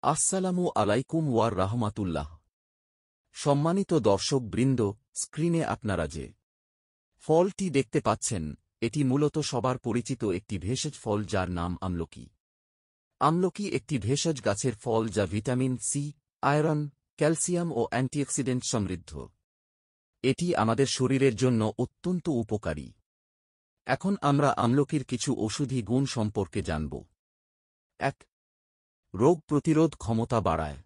আসসালামু আলাইকুম ওয়ার রাহমাতুল্লাহ। সম্মানিত দর্শক বৃন্দ, স্ক্রিনে আপনারা যে ফলটি দেখতে পাচ্ছেন, এটি মূলত সবার পরিচিত একটি ভেষজ ফল যার নাম আমলকি। আমলকি একটি ভেষজ গাছের ফল যা ভিটামিন সি, আয়রন, ক্যালসিয়াম ও অ্যান্টিঅক্সিডেন্ট সমৃদ্ধ। এটি আমাদের শরীরের জন্য অত্যন্ত উপকারী। এখন আমরা আমলকির কিছু ঔষধি গুণ সম্পর্কে জানব। ১. রোগ প্রতিরোধ ক্ষমতা বাড়ায়।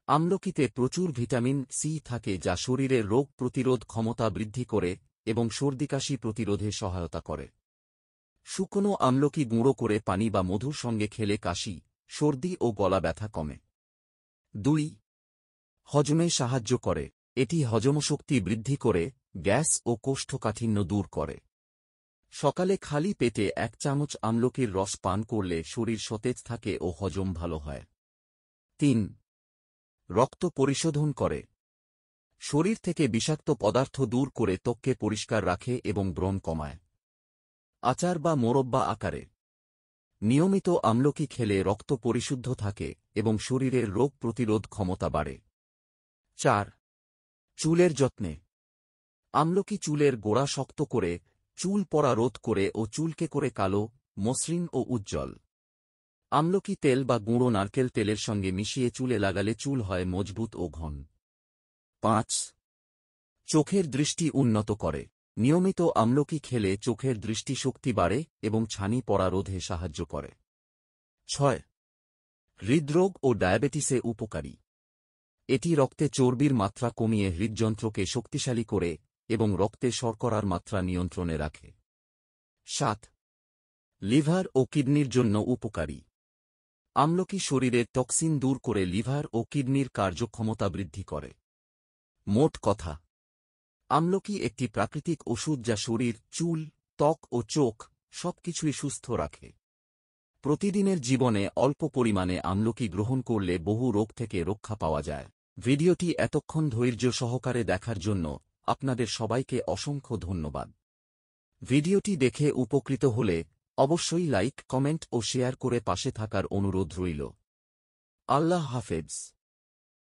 আমলকিতে প্রচুর ভিটামিন সি থাকে যা শরীরের রোগ প্রতিরোধ ক্ষমতা বৃদ্ধি করে এবং সর্দিকাশি প্রতিরোধে সহায়তা করে। শুকনো আমলকি গুঁড়ো করে পানি বা মধুর সঙ্গে খেলে কাশি, সর্দি ও গলা ব্যথা কমে। ২. হজমে সাহায্য করে। এটি হজমশক্তি বৃদ্ধি করে, গ্যাস ও কোষ্ঠকাঠিন্য দূর করে। সকালে খালি পেটে ১ চামচ আমলকির রস পান করলে শরীর সতেজ থাকে ও হজম ভালো হয়। ৩. রক্ত পরিশোধন করে। শরীর থেকে বিষাক্ত পদার্থ দূর করে ত্বককে পরিষ্কার রাখে এবং ব্রণ কমায়। আচার বা মোরব্বা আকারে। নিয়মিত আমলকি খেলে রক্ত পরিশুদ্ধ থাকে এবং শরীরের রোগ প্রতিরোধ ক্ষমতা বাড়ে। ৪. চুলের যত্নে। আমলকি চুলের গোড়া শক্ত করে, চুল পড়া রোধ করে ও চুলকে করে কালো, মসৃণ ও উজ্জ্বল। আমলকি তেল বা গুঁড়ো নারকেল তেলের সঙ্গে মিশিয়ে চুলে লাগালে চুল হয় মজবুত ও ঘন। ৫. চোখের দৃষ্টি উন্নত করে। নিয়মিত আমলকি খেলে চোখের দৃষ্টিশক্তি বাড়ে এবং ছানি পড়া রোধে সাহায্য করে। ৬. হৃদরোগ ও ডায়াবেটিসে উপকারী। এটি রক্তে চর্বির মাত্রা কমিয়ে হৃদযন্ত্রকে শক্তিশালী করে এবং রক্তে শর্করার মাত্রা নিয়ন্ত্রণে রাখে। ৭. লিভার ও কিডনির জন্য উপকারী। আমলকি শরীরের টক্সিন দূর করে লিভার ও কিডনির কার্যক্ষমতা বৃদ্ধি করে। মোট কথা, আমলকি একটি প্রাকৃতিক ওষুধ যা শরীর, চুল, ত্বক ও চোখ সবকিছুই সুস্থ রাখে। প্রতিদিনের জীবনে অল্প পরিমাণে আমলকি গ্রহণ করলে বহু রোগ থেকে রক্ষা পাওয়া যায়। ভিডিওটি এতক্ষণ ধৈর্য সহকারে দেখার জন্য আপনাদের সবাইকে অসংখ্য ধন্যবাদ। ভিডিওটি দেখে উপকৃত হলে অবশ্যই লাইক, কমেন্ট ও শেয়ার করে পাশে থাকার অনুরোধ রইল। আল্লাহ হাফেজ।